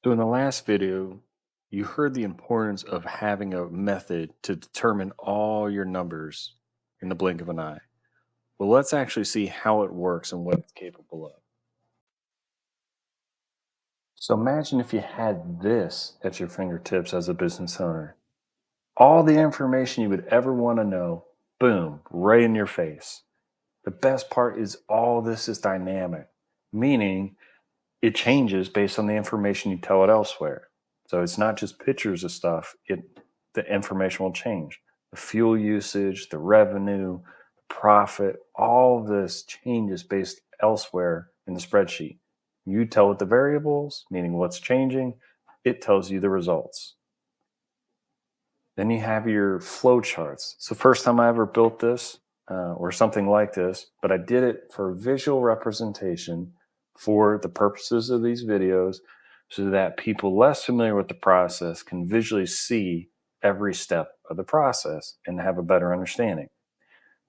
So in the last video, you heard the importance of having a method to determine all your numbers in the blink of an eye. Well, let's actually see how it works and what it's capable of. So imagine if you had this at your fingertips as a business owner. All the information you would ever want to know, boom, right in your face. The best part is all this is dynamic, meaning it changes based on the information you tell it elsewhere. So it's not just pictures of stuff, the information will change. The fuel usage, the revenue, the profit, all of this changes based elsewhere in the spreadsheet. You tell it the variables, meaning what's changing, it tells you the results. Then you have your flow charts. So first time I ever built this or something like this, but I did it for visual representation for the purposes of these videos so that people less familiar with the process can visually see every step of the process and have a better understanding.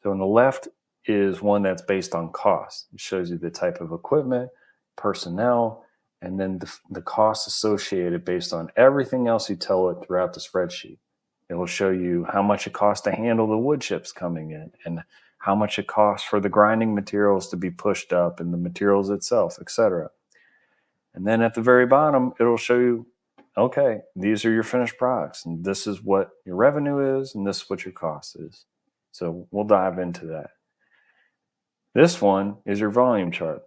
So on the left is one that's based on cost. It shows you the type of equipment, personnel, and then the costs associated based on everything else you tell it throughout the spreadsheet. It will show you how much it costs to handle the wood chips coming in and how much it costs for the grinding materials to be pushed up and the materials itself, etc. And then at the very bottom, it'll show you, okay, these are your finished products and this is what your revenue is and this is what your cost is. So we'll dive into that. This one is your volume chart.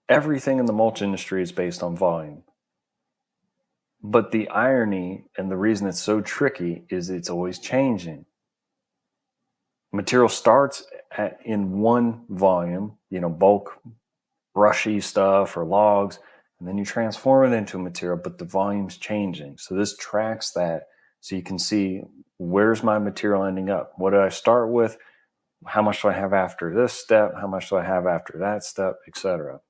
Everything in the mulch industry is based on volume. But the irony and the reason it's so tricky is it's always changing. Material starts in one volume, bulk brushy stuff or logs, and then you transform it into a material, but the volume's changing. So this tracks that so you can see where's my material ending up. What did I start with? How much do I have after this step? How much do I have after that step, etc.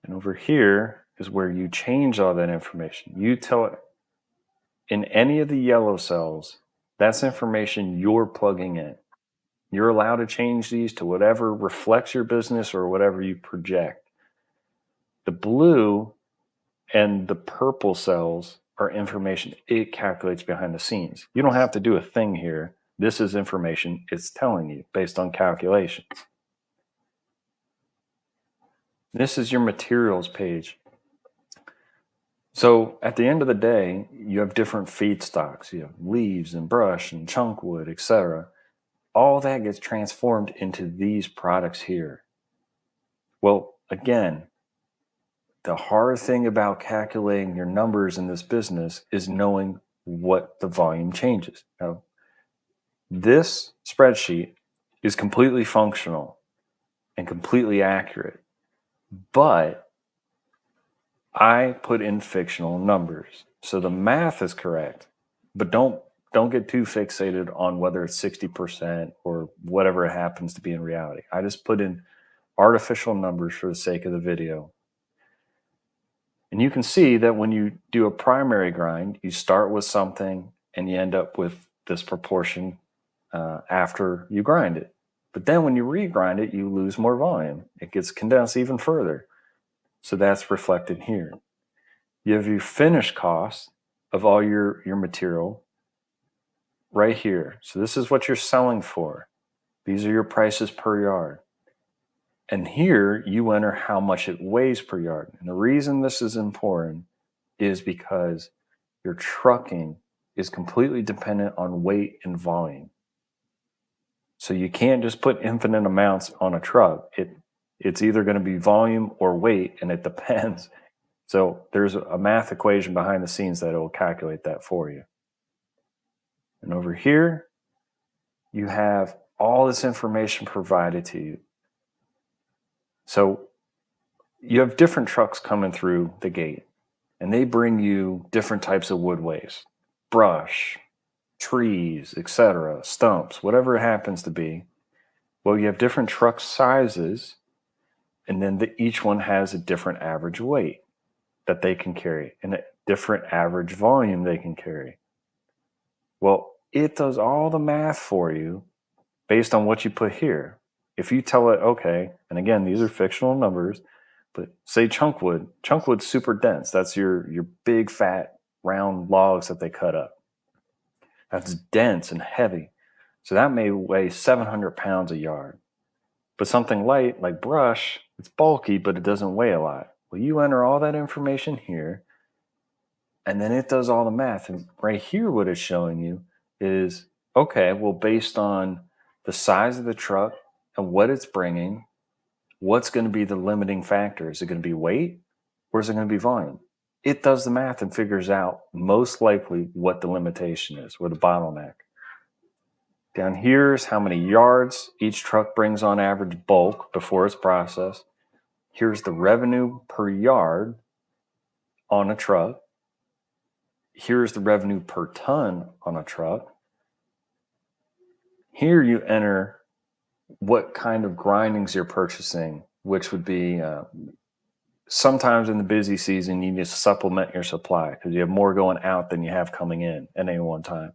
And over here is where you change all that information. You tell it in any of the yellow cells, that's information you're plugging in. You're allowed to change these to whatever reflects your business or whatever you project. The blue and the purple cells are information it calculates behind the scenes. You don't have to do a thing here. This is information it's telling you based on calculations. This is your materials page. So at the end of the day, you have different feedstocks. You have leaves and brush and chunk wood, etc. All that gets transformed into these products here. Well, again, the hard thing about calculating your numbers in this business is knowing what the volume changes. Now, this spreadsheet is completely functional and completely accurate, but I put in fictional numbers. So the math is correct, but don't get too fixated on whether it's 60% or whatever it happens to be in reality. I just put in artificial numbers for the sake of the video. And you can see that when you do a primary grind, you start with something and you end up with this proportion after you grind it. But then when you regrind it, you lose more volume. It gets condensed even further. So that's reflected here. You have your finished cost of all your material right here. So this is what you're selling for. These are your prices per yard. And here you enter how much it weighs per yard. And the reason this is important is because your trucking is completely dependent on weight and volume. So you can't just put infinite amounts on a truck. It's either going to be volume or weight, and it depends. So there's a math equation behind the scenes that will calculate that for you. And over here, you have all this information provided to you. So you have different trucks coming through the gate, and they bring you different types of wood waste, brush, trees, etc., stumps, whatever it happens to be. Well, you have different truck sizes, and then each one has a different average weight that they can carry and a different average volume they can carry. Well, it does all the math for you based on what you put here. If you tell it, okay, and again, these are fictional numbers, But say chunkwood. Chunkwood's super dense. That's your big, fat, round logs that they cut up. That's dense and heavy. So that may weigh 700 pounds a yard. But something light like brush, it's bulky, but it doesn't weigh a lot. Well, you enter all that information here, and then it does all the math. And right here, what it's showing you is, okay, well, based on the size of the truck and what it's bringing, what's going to be the limiting factor? Is it going to be weight or is it going to be volume? It does the math and figures out most likely what the limitation is, or the bottleneck. Down here is how many yards each truck brings on average bulk before it's processed. Here's the revenue per yard on a truck. Here's the revenue per ton on a truck. Here you enter what kind of grindings you're purchasing, which would be sometimes in the busy season, you need to supplement your supply because you have more going out than you have coming in at any one time.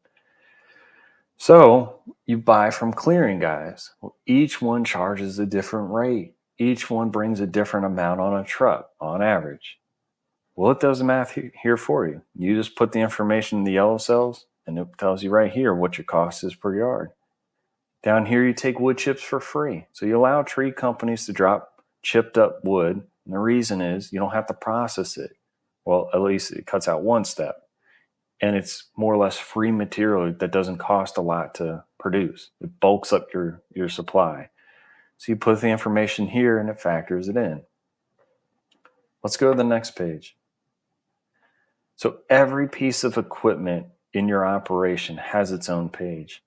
So you buy from clearing guys. Well, each one charges a different rate. Each one brings a different amount on a truck on average. Well, it does the math here for you. You just put the information in the yellow cells and it tells you right here what your cost is per yard. Down here, you take wood chips for free. So you allow tree companies to drop chipped up wood. And the reason is you don't have to process it. Well, at least it cuts out one step. And it's more or less free material that doesn't cost a lot to produce. It bulks up your supply. So you put the information here and it factors it in. Let's go to the next page. So every piece of equipment in your operation has its own page.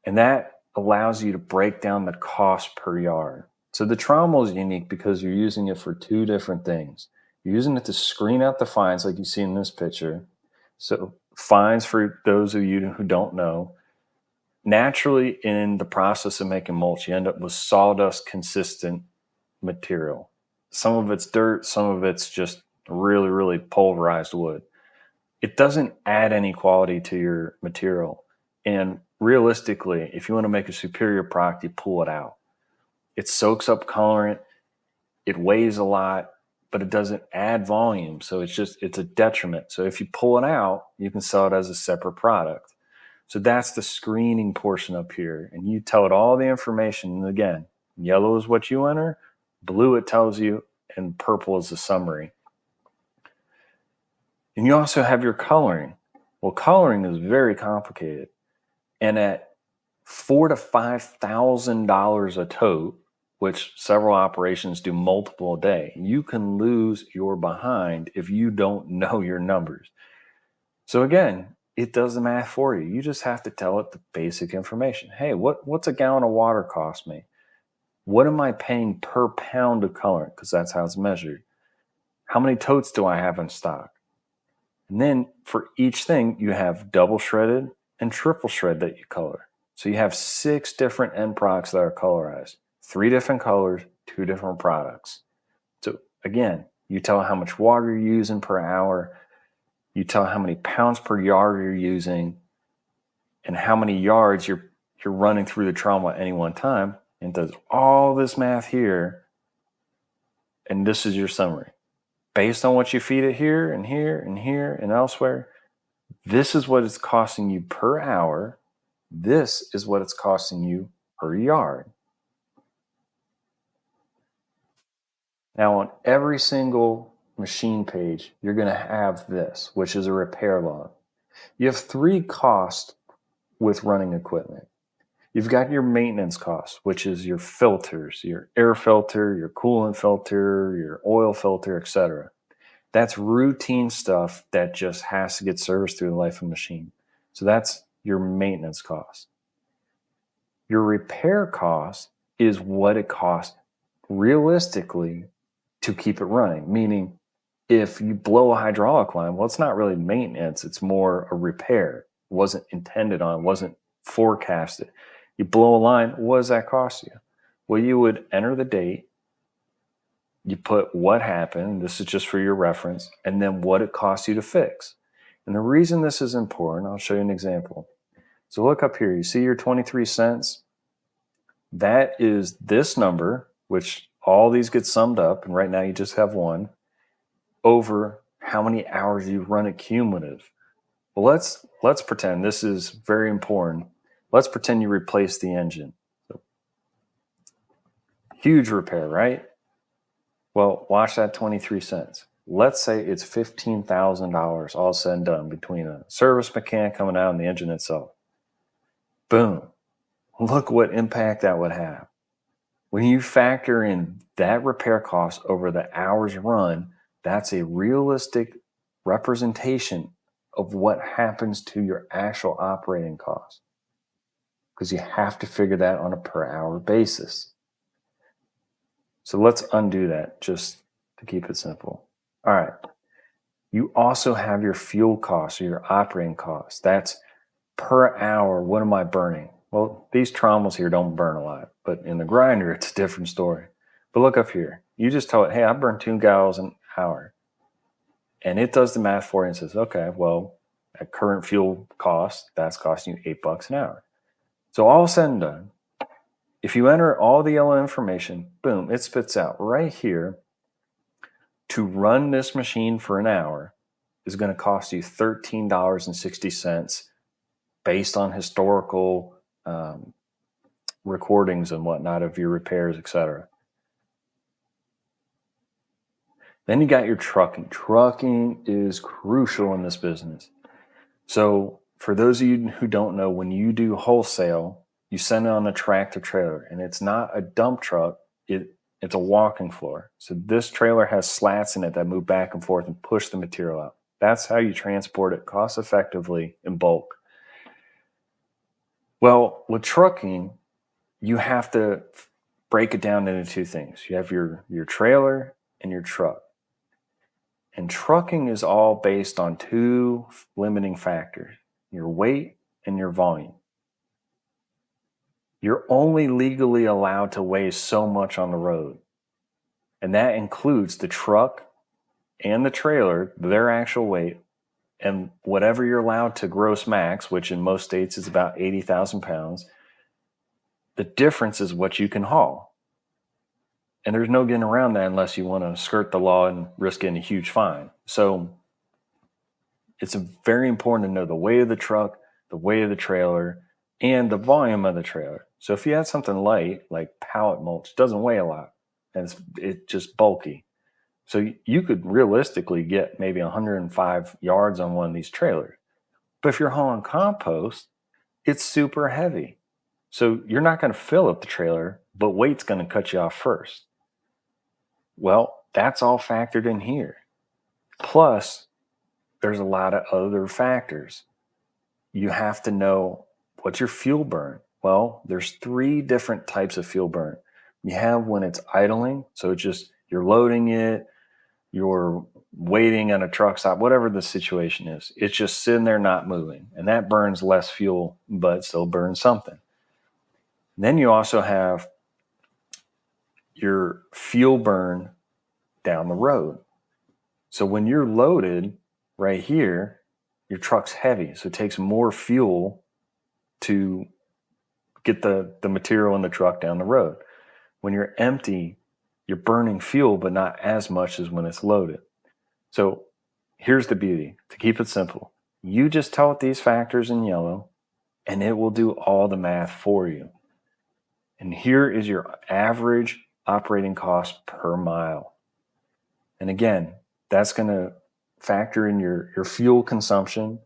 And that allows you to break down the cost per yard. So the trommel is unique because you're using it for two different things. You're using it to screen out the fines like you see in this picture. So fines, for those of you who don't know, naturally in the process of making mulch, you end up with sawdust consistent material. Some of it's dirt, some of it's just really, really pulverized wood. It doesn't add any quality to your material. And realistically, if you want to make a superior product, you pull it out. It soaks up colorant, it weighs a lot, but it doesn't add volume. So it's a detriment. So if you pull it out, you can sell it as a separate product. So that's the screening portion up here. And you tell it all the information. And again, yellow is what you enter, blue it tells you, and purple is the summary. And you also have your coloring. Well, coloring is very complicated. And at $4,000 to $5,000 a tote, which several operations do multiple a day, you can lose your behind if you don't know your numbers. So again, it does the math for you. You just have to tell it the basic information. Hey, what's a gallon of water cost me? What am I paying per pound of colorant? Because that's how it's measured. How many totes do I have in stock? And then for each thing, you have double shredded and triple shred that you color. So you have 6 different end products that are colorized, 3 different colors, 2 different products. So again, you tell how much water you're using per hour, you tell how many pounds per yard you're using, and how many yards you're running through the trommel at any one time, and does all this math here, and this is your summary. Based on what you feed it here and here and here and elsewhere, this is what it's costing you per hour. This is what it's costing you per yard. Now, on every single machine page, you're going to have this, which is a repair log. You have 3 costs with running equipment. You've got your maintenance costs, which is your filters, your air filter, your coolant filter, your oil filter, etc. That's routine stuff that just has to get serviced through the life of the machine. So that's your maintenance cost. Your repair cost is what it costs realistically to keep it running. Meaning, if you blow a hydraulic line, well, it's not really maintenance, it's more a repair. It wasn't intended on, wasn't forecasted. You blow a line, what does that cost you? Well, you would enter the date, you put what happened, this is just for your reference, and then what it costs you to fix. And the reason this is important, I'll show you an example. So look up here, you see your 23 cents? That is this number, which all these get summed up, and right now you just have one, over how many hours you run it cumulative. Well, let's pretend this is very important. Let's pretend you replace the engine. So, huge repair, right? Well, watch that 23 cents. Let's say it's $15,000 all said and done between a service mechanic coming out and the engine itself. Boom. Look what impact that would have. When you factor in that repair cost over the hours run, that's a realistic representation of what happens to your actual operating cost. Because you have to figure that on a per hour basis. So let's undo that just to keep it simple. All right. You also have your fuel costs or your operating costs. That's per hour. What am I burning? Well, these trommels here don't burn a lot, but in the grinder, it's a different story. But look up here. You just tell it, hey, I burn 2 gallons an hour. And it does the math for you and says, okay, well, at current fuel cost, that's costing you $8 an hour. So all said and done, if you enter all the yellow information, boom, it spits out right here. To run this machine for an hour is going to cost you $13.60 based on historical recordings and whatnot of your repairs, etc. Then you got your trucking. Trucking is crucial in this business. So for those of you who don't know, when you do wholesale, you send it on a tractor trailer, and it's not a dump truck. It's a walking floor. So this trailer has slats in it that move back and forth and push the material out. That's how you transport it cost effectively in bulk. Well, with trucking, you have to break it down into 2 things. You have your trailer and your truck. And trucking is all based on 2 limiting factors, your weight and your volume. You're only legally allowed to weigh so much on the road. And that includes the truck and the trailer, their actual weight, and whatever you're allowed to gross max, which in most states is about 80,000 pounds. The difference is what you can haul. And there's no getting around that unless you want to skirt the law and risk getting a huge fine. So it's very important to know the weight of the truck, the weight of the trailer, and the volume of the trailer. So if you had something light, like pallet mulch, it doesn't weigh a lot, and it's just bulky. So you could realistically get maybe 105 yards on one of these trailers. But if you're hauling compost, it's super heavy. So you're not going to fill up the trailer, but weight's going to cut you off first. Well, that's all factored in here. Plus, there's a lot of other factors. You have to know what's your fuel burn. Well, there's 3 different types of fuel burn. You have when it's idling, so it's just you're loading it, you're waiting on a truck stop, whatever the situation is. It's just sitting there not moving, and that burns less fuel, but still burns something. And then you also have your fuel burn down the road. So when you're loaded right here, your truck's heavy, so it takes more fuel to get the material in the truck down the road. When you're empty, you're burning fuel, but not as much as when it's loaded. So here's the beauty. To keep it simple, you just tell it these factors in yellow, and it will do all the math for you. And here is your average operating cost per mile. And again, that's going to factor in your fuel consumption,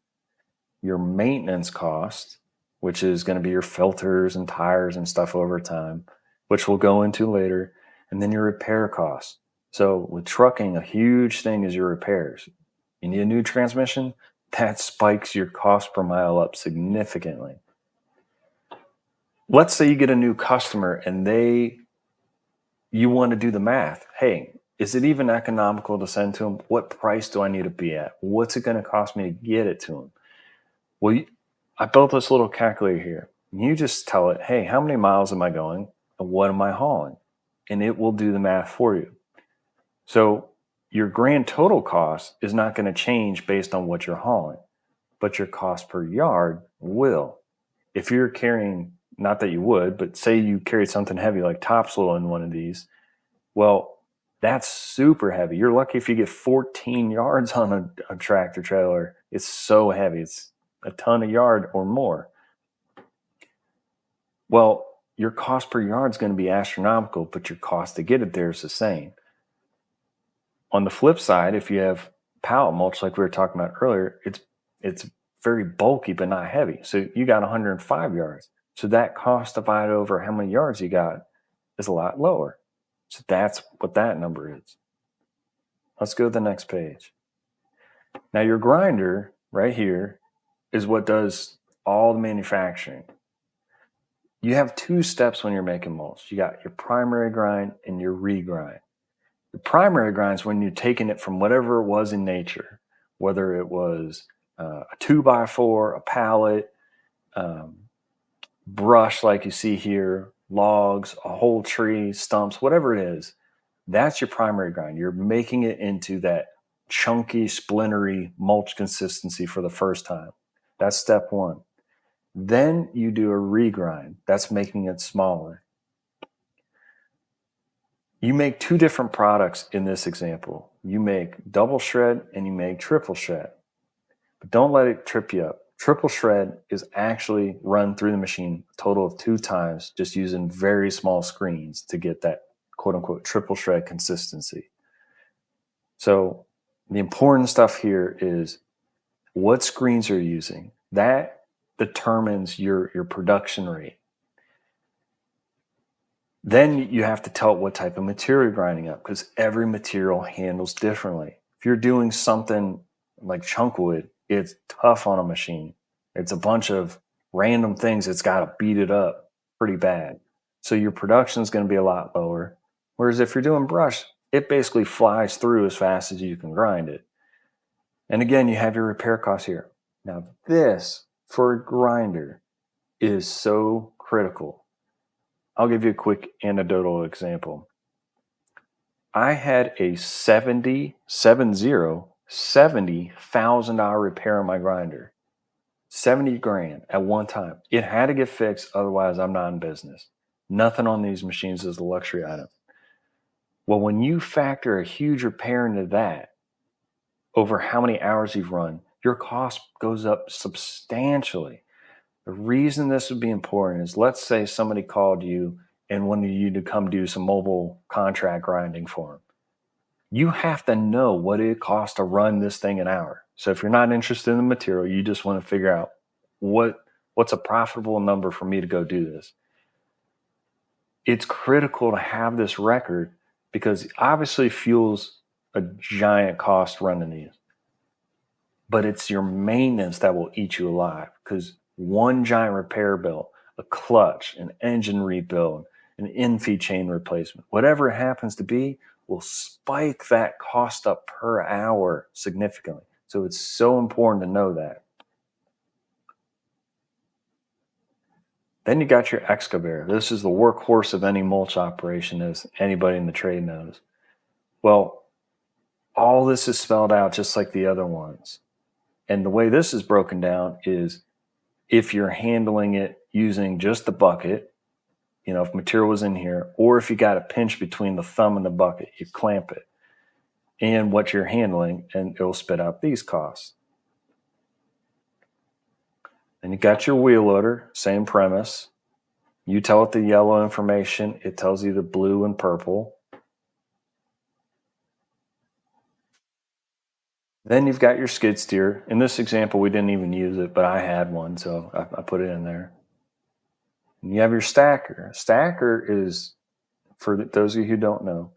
your maintenance cost, which is going to be your filters and tires and stuff over time, which we'll go into later, and then your repair costs. So with trucking, a huge thing is your repairs. You need a new transmission, that spikes your cost per mile up significantly. Let's say you get a new customer and you want to do the math. Hey, is it even economical to send to them? What price do I need to be at? What's it going to cost me to get it to them? Well, I built this little calculator here. You just tell it, hey, how many miles am I going and what am I hauling? And it will do the math for you. So your grand total cost is not going to change based on what you're hauling, but your cost per yard will. If you're carrying, not that you would, but say you carried something heavy like topsoil in one of these, Well, that's super heavy. You're lucky if you get 14 yards on a tractor trailer. It's so heavy. It's a ton a yard or more. Well, your cost per yard is going to be astronomical, but your cost to get it there is the same. On the flip side, if you have pallet mulch like we were talking about earlier, it's very bulky but not heavy. So you got 105 yards. So that cost divided over how many yards you got is a lot lower. So that's what that number is. Let's go to the next page. Now your grinder right here is what does all the manufacturing. You have two steps when you're making mulch. You got your primary grind and your regrind. The primary grind is when you're taking it from whatever it was in nature, whether it was a 2x4, a pallet, brush like you see here, logs, a whole tree, stumps, whatever it is. That's your primary grind. You're making it into that chunky, splintery mulch consistency for the first time. That's step one. Then you do a regrind. That's making it smaller. You make two different products in this example. You make double shred and you make triple shred. But don't let it trip you up. Triple shred is actually run through the machine a total of 2 times, just using very small screens to get that quote unquote triple shred consistency. So the important stuff here is what screens are you using. That determines your production rate. Then you have to tell it what type of material you're grinding up because every material handles differently. If you're doing something like chunk wood, it's tough on a machine. It's a bunch of random things that's got to beat it up pretty bad. So your production is going to be a lot lower. Whereas if you're doing brush, it basically flies through as fast as you can grind it. And again, you have your repair costs here. Now this, for a grinder, is so critical. I'll give you a quick anecdotal example. I had a $70,000 repair on my grinder. 70 grand at one time. It had to get fixed, otherwise I'm not in business. Nothing on these machines is a luxury item. Well, when you factor a huge repair into that, over how many hours you've run, your cost goes up substantially. The reason this would be important is, let's say somebody called you and wanted you to come do some mobile contract grinding for them. You have to know what it costs to run this thing an hour. So if you're not interested in the material, you just want to figure out what's a profitable number for me to go do this. It's critical to have this record because obviously fuel's a giant cost running these. But it's your maintenance that will eat you alive because one giant repair bill, a clutch, an engine rebuild, an in-feed chain replacement, whatever it happens to be, will spike that cost up per hour significantly. So it's so important to know that. Then you got your excavator. This is the workhorse of any mulch operation, as anybody in the trade knows. Well, all this is spelled out just like the other ones. And the way this is broken down is if you're handling it using just the bucket, if material was in here, or if you got a pinch between the thumb and the bucket, you clamp it, and what you're handling, and it'll spit out these costs. And you got your wheel loader, same premise. You tell it the yellow information, it tells you the blue and purple. Then you've got your skid steer. In this example, we didn't even use it, but I had one, so I put it in there. And you have your stacker. Stacker is, for those of you who don't know,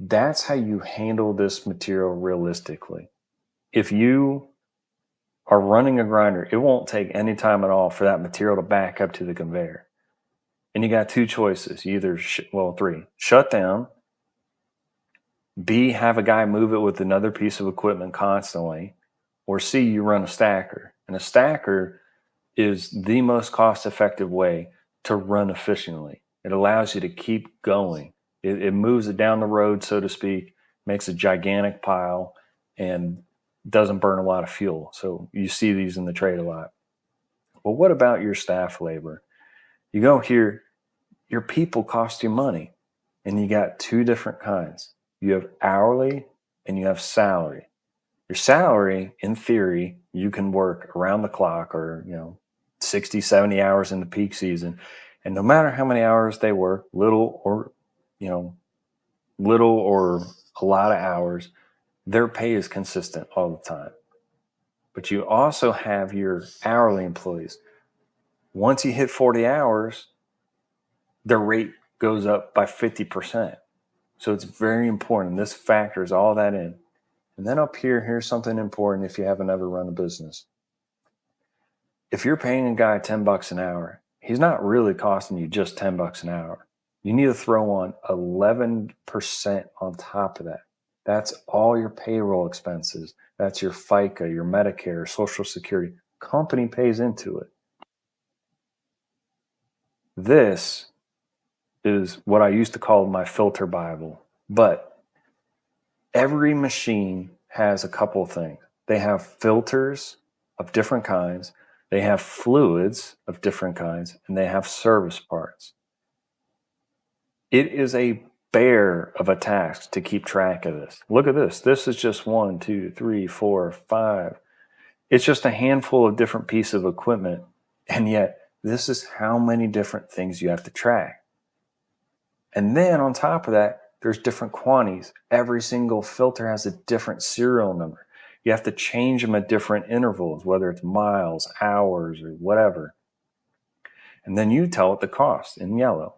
that's how you handle this material realistically. If you are running a grinder, it won't take any time at all for that material to back up to the conveyor. And you got two choices. You either, three, shut down, B, have a guy move it with another piece of equipment constantly, or C, you run a stacker. And a stacker is the most cost-effective way to run efficiently. It allows you to keep going. It moves it down the road, so to speak, makes a gigantic pile, and doesn't burn a lot of fuel. So you see these in the trade a lot. Well, what about your staff labor? You go here, your people cost you money. And you got two different kinds. You have hourly and you have salary. Your salary, in theory, you can work around the clock or, 60, 70 hours in the peak season. And no matter how many hours they work, little or a lot of hours, their pay is consistent all the time. But you also have your hourly employees. Once you hit 40 hours, their rate goes up by 50%. So it's very important. This factors all that in. And then up here, here's something important if you haven't ever run a business. If you're paying a guy $10 an hour, he's not really costing you just $10 an hour. You need to throw on 11% on top of that. That's all your payroll expenses. That's your FICA, your Medicare, Social Security. Company pays into it. This is what I used to call my filter Bible. But every machine has a couple of things. They have filters of different kinds. They have fluids of different kinds, and they have service parts. It is a bear of a task to keep track of this. Look at this. This is just 1, 2, 3, 4, 5. It's just a handful of different pieces of equipment, and yet this is how many different things you have to track. And then on top of that, there's different quantities. Every single filter has a different serial number. You have to change them at different intervals, whether it's miles, hours, or whatever. And then you tell it the cost in yellow.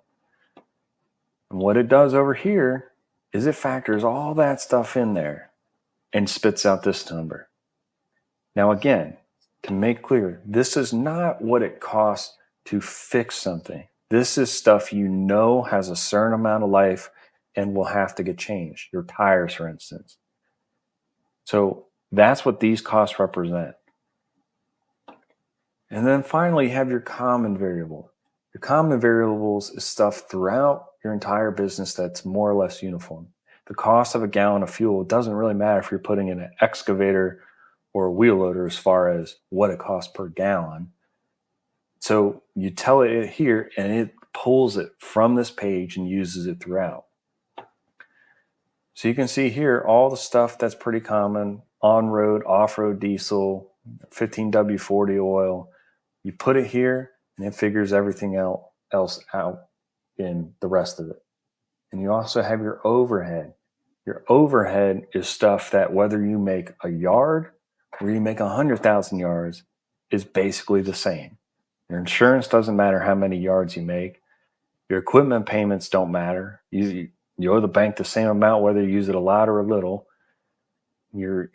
And what it does over here is it factors all that stuff in there and spits out this number. Now, again, to make clear, this is not what it costs to fix something. This is stuff has a certain amount of life and will have to get changed. Your tires, for instance. So that's what these costs represent. And then finally, you have your common variable. Your common variables is stuff throughout your entire business that's more or less uniform. The cost of a gallon of fuel doesn't really matter if you're putting in an excavator or a wheel loader as far as what it costs per gallon. So you tell it here and it pulls it from this page and uses it throughout. So you can see here all the stuff that's pretty common: on-road, off-road diesel, 15W40 oil. You put it here and it figures everything else out in the rest of it. And you also have your overhead. Your overhead is stuff that whether you make a yard or you make 100,000 yards is basically the same. Your insurance doesn't matter how many yards you make. Your equipment payments don't matter. You owe the bank the same amount whether you use it a lot or a little. Your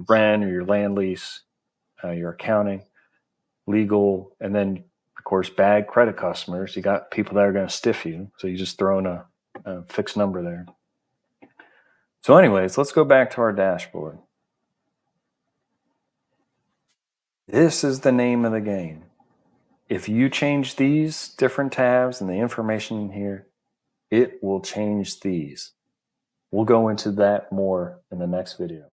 rent or your land lease, your accounting, legal, and then of course bad credit customers. You got people that are going to stiff you, so you just throw in a fixed number there. So anyways, let's go back to our dashboard. This is the name of the game. If you change these different tabs and the information in here, it will change these. We'll go into that more in the next video.